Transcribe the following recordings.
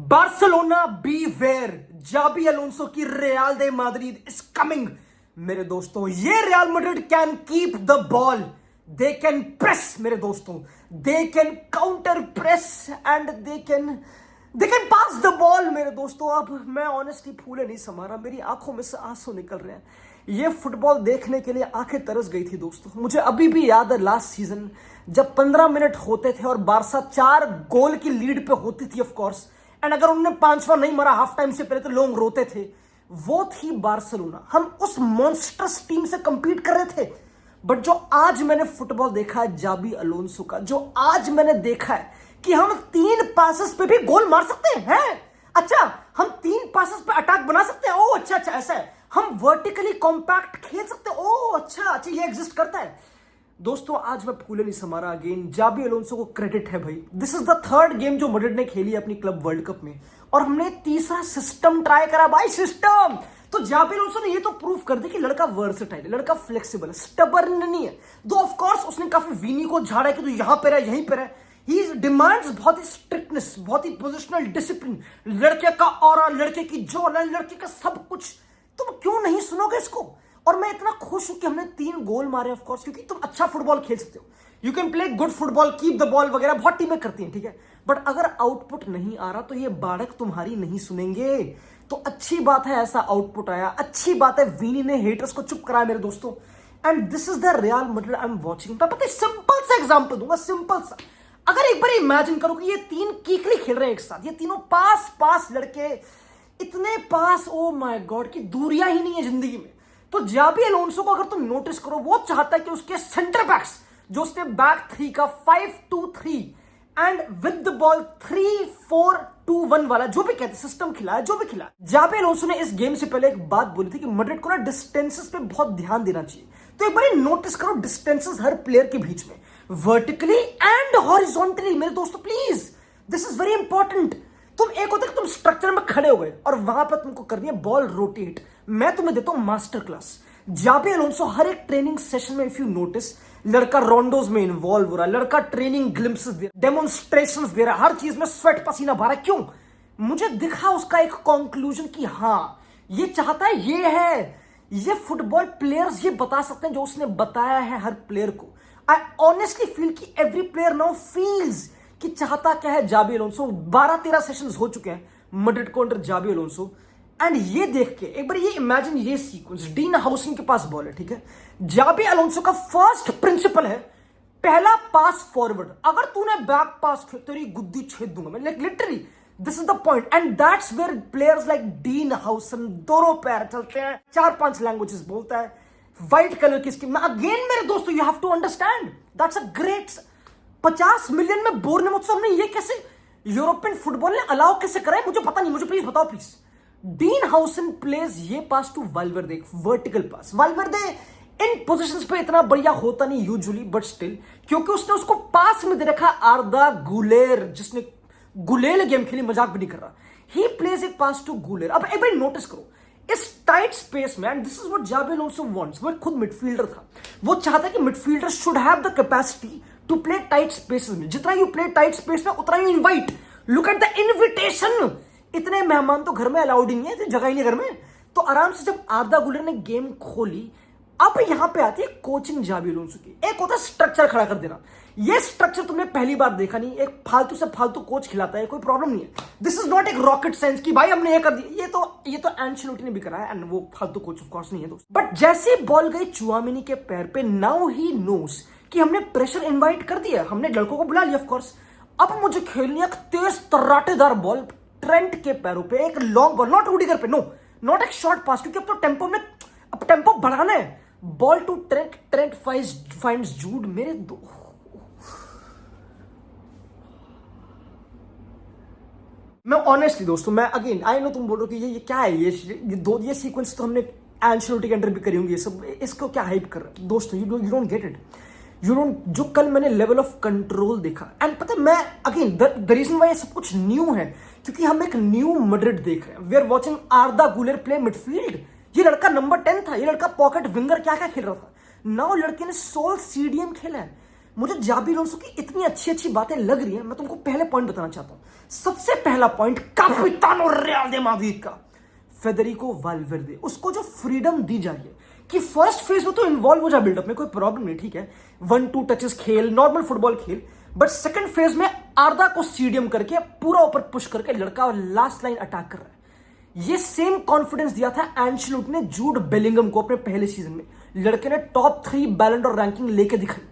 Barcelona beware, जाबी Alonso की real they Madrid is coming. मेरे दोस्तों, ये real Madrid can keep the ball, they can press मेरे दोस्तों, they can counter press and they can pass the ball मेरे दोस्तों। अब मैं ऑनेस्टली फूले नहीं समा रहा, मेरी आंखों में से आंसू निकल रहे हैं। ये फुटबॉल देखने के लिए आंखें तरस गई थी दोस्तों। मुझे अभी भी याद है लास्ट सीजन जब 15 मिनट होते थे और बारसा 4 गोल की लीड पे होती थी ऑफ कोर्स, एंड अगर उन्होंने 5वां नहीं मारा हाफ टाइम से पहले तो लोग रोते थे। वो थी बार्सिलोना। हम उस मॉन्स्टरस टीम से कंपीट कर रहे थे। बट जो आज मैंने फुटबॉल देखा है जाबी अलोंसो का, जो आज मैंने देखा है कि हम 3 पासेस पे भी गोल मार सकते हैं। अच्छा, हम 3 पासेस पे अटैक बना सकते हैं। ओह अच्छा, ऐसा है। हम वर्टिकली कॉम्पैक्ट खेल सकते हैं। ओह अच्छा, ये एग्जिस्ट करता है। दोस्तों, आज मैं फूले नहीं समा रहा। अगेन जाबी अलोंसो को क्रेडिट है भाई। This is the 3rd game जो मैड्रिड ने खेली अपनी क्लब वर्ल्ड कप में, और हमने तीसरा सिस्टम ट्राई करा भाई। सिस्टम तो जाबी अलोंसो ने ये तो प्रूव कर दिया कि लड़का वर्सेटाइल है, लड़का फ्लेक्सिबल है, स्टबर्न नहीं है। दो ऑफ कोर्स उसने काफी वीनी को झाड़ा कि तू यहां पर है, यहीं पर है। ही डिमांड्स बहुत ही स्ट्रिक्टनेस, बहुत ही पोजिशनल डिसिप्लिन। लड़के का ऑरा, लड़के की जॉन, लड़के का सब कुछ। तुम क्यों नहीं सुनोगे इसको? और मैं इतना खुश हूं कि हमने 3 गोल मारे ऑफ कोर्स, क्योंकि तुम अच्छा फुटबॉल खेल सकते हो। You can play good football, keep the ball वगैरह बहुत टीमें करती हैं, ठीक है। बट अगर आउटपुट नहीं आ रहा तो ये बाड़क तुम्हारी नहीं सुनेंगे। तो अच्छी बात है ऐसा आउटपुट आया, अच्छी बात है वीनी ने हेटर्स को चुप कराया मेरे दोस्तों। And this is the real Madrid I am watching. मैं पता है सिंपल सा एग्जांपल दूंगा, सिंपल सा। अगर एक बार इमेजिन करो कि ये 3 कीकली खेल रहे हैं एक साथ, ये तीनों पास लड़के, इतने पास, ओ माय गॉड, की दूरियां ही नहीं है जिंदगी में। तो जाबी अलोंसो को अगर तुम नोटिस करो, वो चाहता है कि उसके सेंटर बैक्स, जो उसने बैक 3 का 5-2-3 एंड विद द बॉल 3-4-2-1 वाला जो भी कहते सिस्टम खिलाया, जो भी खिलाया। जाबी अलोंसो ने इस गेम से पहले एक बात बोली थी कि मैड्रिड को ना डिस्टेंसेस पे बहुत ध्यान देना चाहिए। तो एक बार नोटिस करो डिस्टेंसेस हर प्लेयर के बीच में, वर्टिकली एंड हॉरिजॉन्टली मेरे दोस्तों, please this is very important. तुम एक होता है कि तुम स्ट्रक्चर में खड़े हो गए और वहां पर तुमको करनी है बॉल रोटेट। मैं तुम्हें देता हूं मास्टर क्लास। जाबी अलोंसो हर एक ट्रेनिंग सेशन में इफ यू नोटिस, लड़का रोंडोज में इन्वॉल्व हो रहा है, लड़का ट्रेनिंग ग्लिम्प्सेस दे रहा है, डेमोन्स्ट्रेशंस दे रहा है, हर चीज में स्वेट पसीना भरा है। क्यों? मुझे दिखा उसका एक कंक्लूजन कि हाँ, ये चाहता है, ये है, ये फुटबॉल प्लेयर्स ये बता सकते हैं जो उसने बताया है हर प्लेयर को। आई ऑनेस्टली फील कि एवरी प्लेयर नाउ फील्स कि चाहता क्या है जाबी अलोंसो। 12-13 सेशंस हो चुके हैं मैड्रिड को अंडर जाबी अलोंसो। एंड ये देख के एक बार ये इमेजिन, ये सीक्वेंस, डीन हाउसिंग के पास बॉल है, ठीक है। जाबी अलोंसो का फर्स्ट प्रिंसिपल है पहला पास फॉरवर्ड। अगर तूने बैक पास किया तेरी गुद्दी छेद दूंगा मैं, like literally this is the point. And that's where players like Dean Huijsen दोनों पैर चलते हैं, 4-5 लैंग्वेजेस बोलता है, व्हाइट कलर की स्किन। अगेन मेरे दोस्तों, you have to understand that's a great. 50 million में बोर्नमouth हमने ये कैसे यूरोपियन फुटबॉल ने अलाउ कैसे करा है मुझे पता नहीं। मुझे प्लीज बताओ प्लीज। डीन हाउसन प्लेज ये pass to Valverde, vertical pass. Valverde in positions पे इतना बढ़िया होता नहीं यूजुअली, बट स्टिल क्योंकि उसने उसको पास में दे रखा आर्दा गुलेर, जिसने गुलेल गेम खेली, मजाक भी नहीं कर रहा। He plays a pass to Guler. अब एक बार नोटिस करो इस टाइट स्पेस में, and this is what Xabi Alonso wants. वो खुद मिडफील्डर था, वो चाहता है कि midfielder should have the capacity to play tight spaces में। जितना यू प्ले टाइट स्पेस में उतना you invite. Look at the invitation. इतने मेहमान तो घर में अलाउड ही नहीं है, जगह ही नहीं घर में। तो आराम से जब आर्दा गुलेर ने गेम खोली, अब यहां पे आती है कोचिंग जाबी अलोंसो की। एक होता है स्ट्रक्चर खड़ा कर देना, ये स्ट्रक्चर तुमने पहली बार देखा नहीं। एक फालतू से फालतू कोच खिलाता है, कोई प्रॉब्लम नहीं है। दिस इज नॉट एक रॉकेट साइंस कि भाई हमने ये कर दिया। ये तो एंचेलोटी ने भी करा है, एंड वो फालतू कोच ऑफ कोर्स नहीं है दोस्त। बट जैसे बॉल गई चुआमिनी के पैर पे, नाउ ही नोस कि हमने प्रेशर इनवाइट कर दिया, हमने लड़कों को बुला लिया ऑफ कोर्स। अब मुझे खेलनी है तेज तर्राटेदार बॉल ट्रेंट के पैरों पे, एक लॉन्ग बॉल, नॉट रूडिगर पे, नो, नॉट एक शॉर्ट पास, क्योंकि अब तो टेम्पो में, अब टेम्पो बढ़ाना है। Ball to Trent, Trent finds Jude. मेरे दो, मैं ऑनेस्टली दोस्तों, मैं अगेन आई नो तुम बोल रहे हो कि ये क्या है, ये सीक्वेंस तो हमने एंचेलोटी के अंडर भी करी होंगी, ये सब, इसको क्या हाइप कर रहे हैं दोस्तों। You don't get it, you don't. जो कल मैंने लेवल ऑफ कंट्रोल देखा, एंड पता है मैं अगेन द रीजन वाई सब कुछ न्यू है क्योंकि हम एक न्यू मैड्रिड देख रहे हैं। We are watching Arda Guler play midfield. ये लड़का नंबर 10 था, ये लड़का पॉकेट विंगर क्या क्या खेल रहा था। नाउ लड़के ने सोल सीडीएम खेला है। मुझे जाबी अलोंसो की इतनी अच्छी अच्छी बातें लग रही हैं, मैं तुमको पहले पॉइंट बताना चाहता हूं। सबसे पहला पॉइंट कैपिटानो रियल दे माद्रिद का फेडरिको वाल्वेर्दे, उसको जो फ्रीडम दी जा रही है कि फर्स्ट फेज में तो इन्वॉल्व हो जा बिल्डअप में, कोई प्रॉब्लम नहीं, ठीक है, 1-2 टचेस खेल, नॉर्मल फुटबॉल खेल, बट सेकंड फेज में आर्दा को सीडियम करके पूरा ऊपर पुश करके लड़का लास्ट लाइन अटैक कर रहा है। ये सेम कॉन्फिडेंस दिया था एंcelotti ने जूड बेलिंगम को अपने पहले सीजन में। लड़के ने टॉप 3 बैलन डॉर रैंकिंग लेके दिखाई।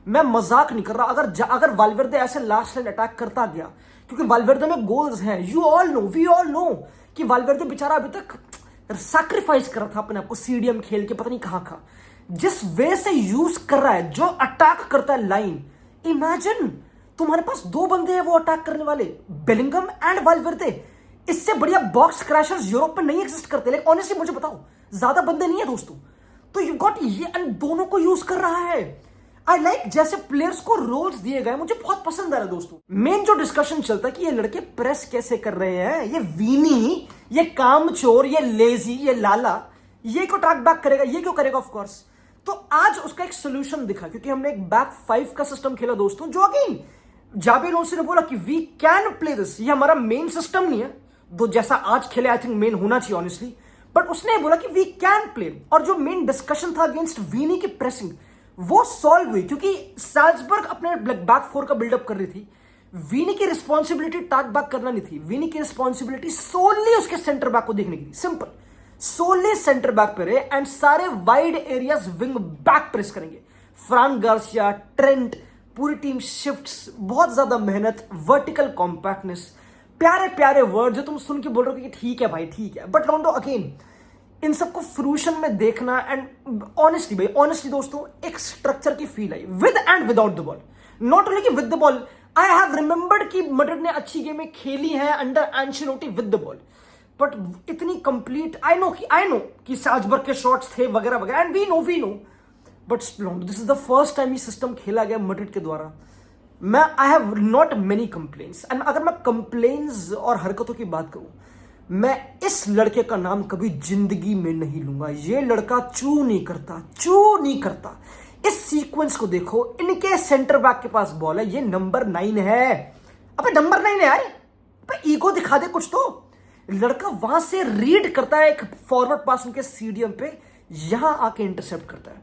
मैं मजाक नहीं कर रहा, अगर वाल्वेर्दे ऐसे लास्ट लाइन अटैक करता गया, क्योंकि वाल्वेर्दे में गोल्स हैं, you all know, we all know कि वाल्वेर्दे बेचारा अभी तक सैक्रिफाइस कर रहा था अपने आपको सीडीएम खेल के, पता नहीं कहां। जिस वे से यूज कर रहा है, जो अटैक करता है लाइन, इमेजिन तुम्हारे पास 2 बंदे हैं वो अटैक करने वाले, बेलिंगम एंड वाल्वेर्दे। इससे बढ़िया बॉक्स क्रैशर्स यूरोप में नहीं एग्जिस्ट करते। लेकिन ऑनेस्टली मुझे बताओ, ज्यादा बंदे नहीं है दोस्तों, तो यू गॉट ये एंड दोनों को यूज कर रहा है। आई लाइक जैसे प्लेयर्स को रोल्स दिए गए, मुझे बहुत पसंद आ रहा है दोस्तों। मेन जो डिस्कशन चलता है कि ये लड़के प्रेस कैसे कर रहे हैं, ये वीनी, ये कामचोर, ये लेजी, ये लाला, ये क्यों ट्रैक बैक करेगा, ये क्यों करेगा, ऑफ कोर्स। तो आज उसका एक सोल्यूशन दिखा, क्योंकि हमने एक बैक 5 का सिस्टम खेला दोस्तों, जो अगेन जाबी अलोंसो ने बोला कि वी कैन प्ले दिस। ये हमारा मेन सिस्टम नहीं है, दो जैसा आज खेले आई थिंक मेन होना चाहिए ऑनेस्टली, बट उसने बोला कि वी कैन प्ले। और जो मेन डिस्कशन था अगेंस्ट वीनी की प्रेसिंग, वो सॉल्व हुई, क्योंकि साल्जबर्ग अपने बैक 4 का बिल्डअप कर रही थी। वीनी की रिस्पॉन्सिबिलिटी टैक बैक करना नहीं थी, वीनी की रिस्पॉन्सिबिलिटी सोनली उसके सेंटर बैक को देखने की थी। सिंपल, सोनली सेंटर बैक पे रहे एंड सारे wide areas wing back press करेंगे। फ्रान गार्सिया, ट्रेंट, पूरी टीम शिफ्ट्स, बहुत ज्यादा मेहनत, वर्टिकल कॉम्पैक्टनेस, प्यारे प्यारे वर्ड जो तुम सुन के बोल रहे हो कि ठीक है भाई ठीक है, बट रोंडो अगेन इन सबको फ्रूशन में देखना। एंड ऑनेस्टली दोस्तों, एक स्ट्रक्चर की feel I with and without the ball. Not only कि with the ball, I have remembered कि मैड्रिड ने अच्छी गेमें खेली है under Ancelotti with the ball, but इतनी कंप्लीट, आई नो कि साल्जबर्ग के शॉट्स थे वगैरह वगैरह, and we know, but this is the first time ये सिस्टम खेला गया मैड्रिड के द्वारा। I have not many complaints, and अगर मैं कंप्लेन्स और हरकतों की बात करूं, मैं इस लड़के का नाम कभी जिंदगी में नहीं लूंगा। ये लड़का चू नहीं करता। इस सीक्वेंस को देखो, इनके सेंटर बैक के पास बॉल है, ये नंबर 9 है। अबे नंबर 9 है यार, अबे ईगो दिखा दे कुछ तो। लड़का वहां से रीड करता है एक फॉरवर्ड पास उनके सीडीएम पे, यहां आके इंटरसेप्ट करता है।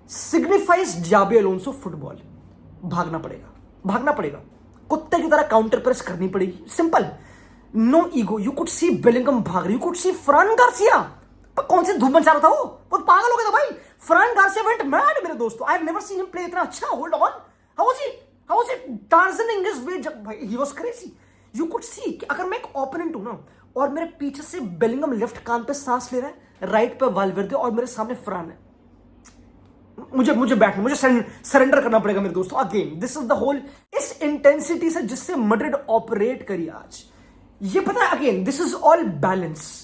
Signifies Xabi Alonso football. भागना पड़ेगा, कुत्ते की तरह काउंटर प्रेस करनी पड़ेगी, simple, no ego. You could see Bellingham भाग रही, you could see Fran Garcia, पर कौन सी धूप मचा रहा था वो पागल हो गया था भाई। फ्रान गार्सिया वेंट मैड मेरे दोस्तों, I have never seen him play इतना अच्छा। Hold on, how was he tarzaning his way, जब भाई he was crazy. You could see कि अगर मैं एक ओपोनेंट हूं ना, और मेरे पीछे से बेलिंगम लेफ्ट कान पे सांस ले रहा है, राइट पे वाल्वेर्दे और मेरे सामने फ्रान है, मुझे सरेंडर करना पड़ेगा मेरे दोस्तों। Again this is the whole, इस इंटेंसिटी से जिससे मैड्रिड ऑपरेट करी आज, ये पता है, again this is all balance.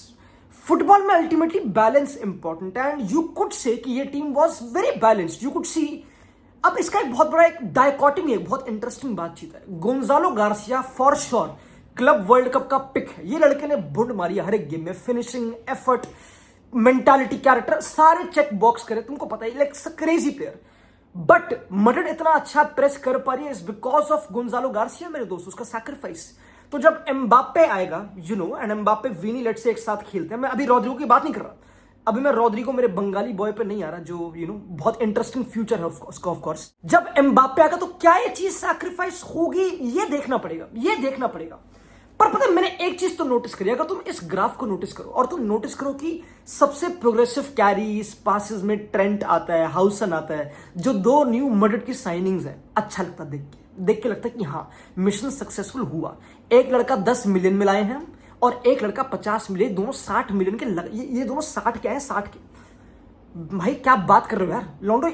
Football में अल्टीमेटली बैलेंस इंपॉर्टेंट है, एंड यू कुड से कि ये team was very balanced. You could see, अब इसका एक बहुत बड़ा एक डायकॉटमी, एक बहुत इंटरेस्टिंग बातचीत है। Gonzalo Garcia for sure club world cup का पिक है। ये लड़के ने बुंड मारी हर एक गेम में, फिनिशिंग, एफर्ट, मेंटालिटी, कैरेक्टर, सारे चेक बॉक्स करे, तुमको पता है, like crazy player. But Madrid इतना अच्छा प्रेस कर पा रही है is because of Gonzalo Garcia मेरे दोस्तों, उसका सैक्रिफाइस। तो जब एम्बाप्पे आएगा, एंड एम्बाप्पे वीनी लेट से एक साथ खेलते हैं, मैं अभी रॉड्रिगो की बात नहीं कर रहा, अभी मैं रॉड्रिगो मेरे बंगाली बॉय पे नहीं आ रहा, जो बहुत इंटरेस्टिंग फ्यूचर है उसका ऑफ कोर्स। जब एम्बाप्पे आएगा तो क्या ये चीज सैक्रिफाइस होगी, ये देखना पड़ेगा। पर पता है, मैंने एक चीज तो नोटिस करी, अगर तुम इस ग्राफ को नोटिस करो और तुम नोटिस करो कि सबसे प्रोग्रेसिव कैरीज पासेस में ट्रेंट आता है, हाउसन आता है, जो 2 न्यू मैड्रिड की साइनिंग्स है, अच्छा लगता है देख के लगता है कि हाँ मिशन सक्सेसफुल हुआ। एक लड़का 10 मिलियन में लाए हैं हम, और एक लड़का 50 मिलियन, दोनों 60 मिलियन के ये दोनों 60 के हैं, 60 के। भाई क्या बात कर रहे हो यार लॉन्डो,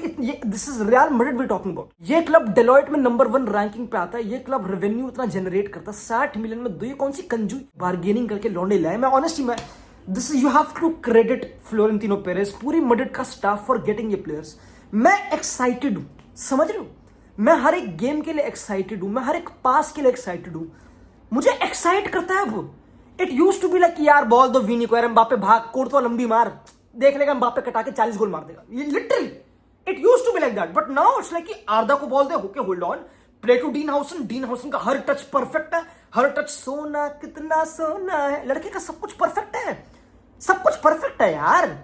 this is Real Madrid we talking about. ये क्लब डेलॉयट में नंबर 1 रैंकिंग पे आता है, ये क्लब रेवेन्यू इतना जनरेट करता है 60 मिलियन में, ये कौन सी कंजू बार्गेनिंग करके लॉन्डे लाए। मैं honestly this you have to credit Florentino Perez, पूरी मैड्रिड का स्टाफ फॉर गेटिंग ये प्लेयर्स। मैं एक्साइटेड हूं, समझ रहे हो, मैं हर एक गेम के लिए एक्साइटेड हूं, मैं हर एक पास के लिए एक्साइटेड हूं, मुझे एक्साइट करता है वो। It used to be like यार बॉल दो वीनी को, यार एम्बाप्पे भाग, कोर्टवा लंबी मार, देख लेगा एम्बाप्पे कटा के 40 गोल मार देगा, ये literally it used to be like that, but now it's like कि आर्दा को बॉल दे, okay hold on, play to Dean Huijsen का हर टच परफेक्ट है, हर टच सोना कितना सोना है, लड़के का सब कुछ परफेक्ट है, सब कुछ परफेक्ट है यार।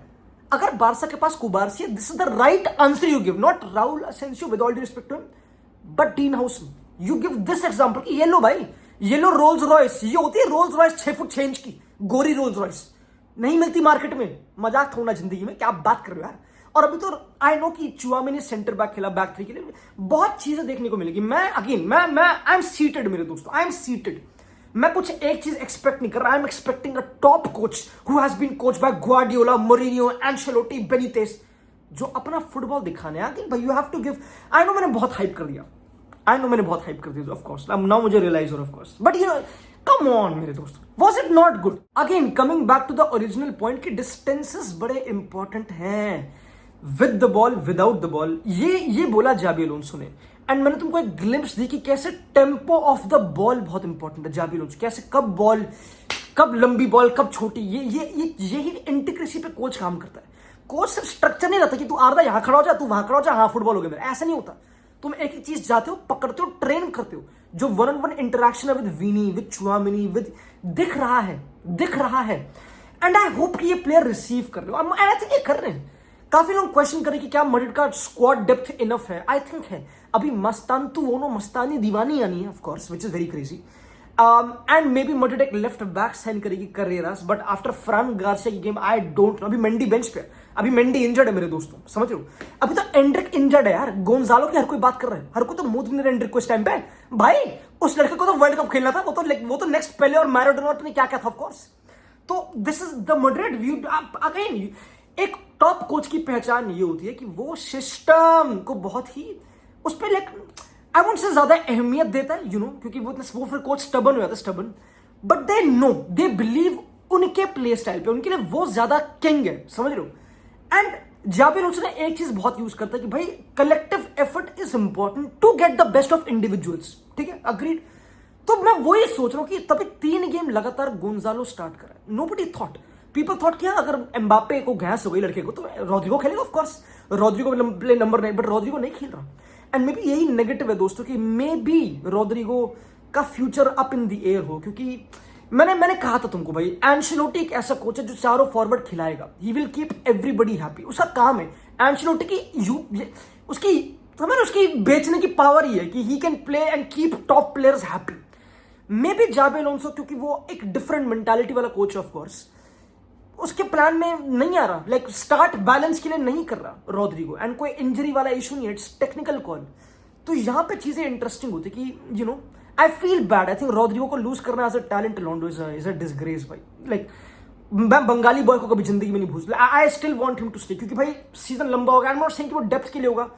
अगर बारसा के पास कुबारसी है, this is the right answer you give, not Raul Asencio with all due respect to him, but Dean Huijsen. You give this example कि ये लो भाई, ये लो रोल्स रॉयस, ये होती है रोल्स रॉयस 6 फुट 6 इंच की गोरी रोल्स रॉयस, नहीं मिलती मार्केट में, मजाक थोड़ा जिंदगी में, क्या आप बात कर रहे हो यार। और अभी तो आई नो कि चुआमिनी सेंटर बैक खेला बैक थ्री के लिए, बहुत चीजें देखने को मिलेगी। मैं अगेन मैं आई एम सीटेड मेरे दोस्तों, आई एम सीटेड। मैं कुछ एक चीज एक्सपेक्ट नहीं कर रहा, I am expecting a top coach who has been coach by Guardiola, Mourinho, Ancelotti, Benitez, जो अपना फुटबॉल दिखाने आगे भाई। You have to give, I know मैंने बहुत हाइप कर दिया, आई नो मैंने बहुत हाइप कर दिया, ऑफ कोर्स नाउ मुझे रियलाइज हो, of course, but you know come on मेरे दोस्तों, was it not good? Again coming back to the original point कि डिस्टेंसेस बड़े इंपॉर्टेंट हैं with the ball without the ball, ये बोला जाबी अलोंसो ने। एंड मैंने तुमको एक ग्लिम्प्स दी कि कैसे टेम्पो ऑफ द बॉल बहुत इंपॉर्टेंट है जाबी अलोंसो, कैसे कब बॉल, कब लंबी बॉल, कब छोटी, यही इंटीग्रेसी पे कोच काम करता है। कोच सिर्फ स्ट्रक्चर नहीं रहता कि तू आर्दा यहां खड़ा हो जा, तू वहां खड़ा हो जा, हाँ फुटबॉल हो गया मेरा, ऐसा नहीं होता। तुम एक एक चीज जाते हो, पकड़ते हो, ट्रेन करते हो। जो 1-on-1 इंटरेक्शन है विद वीनी, विद चुआमिनी, विद दिख रहा है। एंड आई होप कि ये प्लेयर रिसीव कर रहे हो, आई थिंक ये कर रहे हैं। काफी लोग क्वेश्चन करें कि क्या मैड्रिड का स्क्वाड डेप्थ इनफ है, आई थिंक है। अभी मस्तानी दीवानी आनी है, of course, which is very crazy. And may be Madrid एक लेफ्ट बैक साइन करेगी Carreras, बट आफ्टर फ्रान गार्सिया की गेम आई डोंट नो। अभी मेंडी बेंच पे, अभी मेंडी इंजर्ड है मेरे दोस्तों, समझ रहे हो। अभी तो एंड्रिक इंजर्ड है यार, गोंजालो की हर कोई बात कर रहा है, हर कोई तो मुंह नहीं रहा एंड्रिक को इस टाइम पे। भाई उस लड़के को तो वर्ल्ड कप खेलना था, वो तो नेक्स्ट पेले और मैराडोना ने क्या था, ऑफ कोर्स। तो this is the Madrid view. Again एक टॉप कोच की पहचान ये होती है कि वो सिस्टम को बहुत ही उस पर लाइक आई वोंट से ज्यादा अहमियत देता है, यू नो, क्योंकि वो फिर कोच स्टबन हो जाता है, stubborn, but they know, they believe उनके प्ले स्टाइल पे, उनके लिए वो ज्यादा किंग है, समझ रहे हो। एंड जाबी अलोंसो ने एक चीज बहुत यूज करता है कि भाई collective effort is important to get the best of individuals, ठीक है, अग्रीड। तो मैं वही सोच रहा हूं कि तभी 3 गेम लगातार गोंजालो स्टार्ट करा, नोबडी थॉट, पीपल थॉट क्या अगर एम्बापे को गैस हो गई लड़के को तो रोड्रिगो खेलेगा, of course Rodrygo play number 9, but Rodrygo नहीं खेल रहा। एंड मे बी यही नेगेटिव है दोस्तों कि मे बी रोड्रिगो का future up in the air हो, क्योंकि मैंने कहा था तुमको भाई, एंशेलोटी एक ऐसा कोच है जो चारों फॉरवर्ड खिलाएगा, he will keep everybody happy, उसका काम है। एंशेलोटी की उसकी बेचने की पावर ही है कि he can play and keep top players happy. Maybe Xabi Alonso, क्योंकि वो एक डिफरेंट मेंटालिटी वाला कोच, ऑफ कोर्स, उसके प्लान में नहीं आ रहा, लाइक स्टार्ट बैलेंस के लिए नहीं कर रहा रोड्रिगो, एंड कोई इंजरी वाला इशू नहीं है, इट्स टेक्निकल कॉल। तो यहां पे चीजें इंटरेस्टिंग होती कि you know I feel bad, I think Rodrigo को लूज करना एज अ टैलेंट लोंडो इज अ डिसग्रेस भाई। लाइक मैं बंगाली बॉय को कभी जिंदगी में नहीं भूल, I still want him to stay, क्योंकि भाई सीजन लंबा होगा, आई एम नॉट सेइंग कि वो डेप्थ के लिए होगा,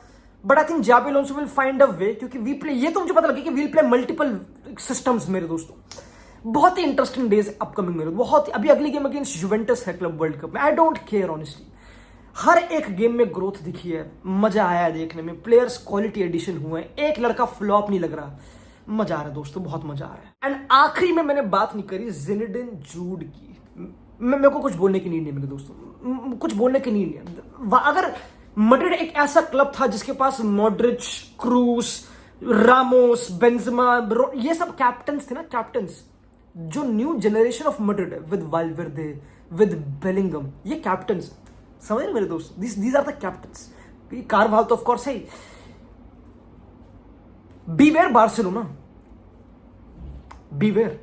but I think Xabi Alonso will find a way, क्योंकि वी प्ले, ये तो मुझे पता लगे कि वील प्ले मल्टीपल सिस्टम्स मेरे दोस्तों। बहुत ही इंटरेस्टिंग डेज अपकमिंग मेरे, बहुत ही। अभी अगली गेम अगेंस्ट जुवेंटस है क्लब वर्ल्ड कप में, आई डोंट केयर ऑनेस्टली, हर एक गेम में ग्रोथ दिखी है, मजा आया है देखने में, प्लेयर्स क्वालिटी एडिशन हुए हैं, एक लड़का फ्लॉप नहीं लग रहा, मजा आ रहा है दोस्तों, बहुत मजा आ रहा है। एंड आखिरी में मैंने बात नहीं करी ज़िनेडिन जूड की, मेरे को कुछ बोलने की नीड नहीं मेरे दोस्तों, कुछ बोलने की नीड नहीं। अगर मैड्रिड एक ऐसा क्लब था जिसके पास मॉड्रिच, क्रूस, रामोस, बेंजेमा, ये सब कैप्टन्स थे ना, कैप्टन्स, जो न्यू जनरेशन ऑफ मैड्रिड है, विद वाल्वेर्दे, विद बेलिंगम, ये कैप्टन्स, समझ रहे मेरे दोस्त, these are the captains. Carvajal तो ऑफ कोर्स है। Beware Barcelona, beware,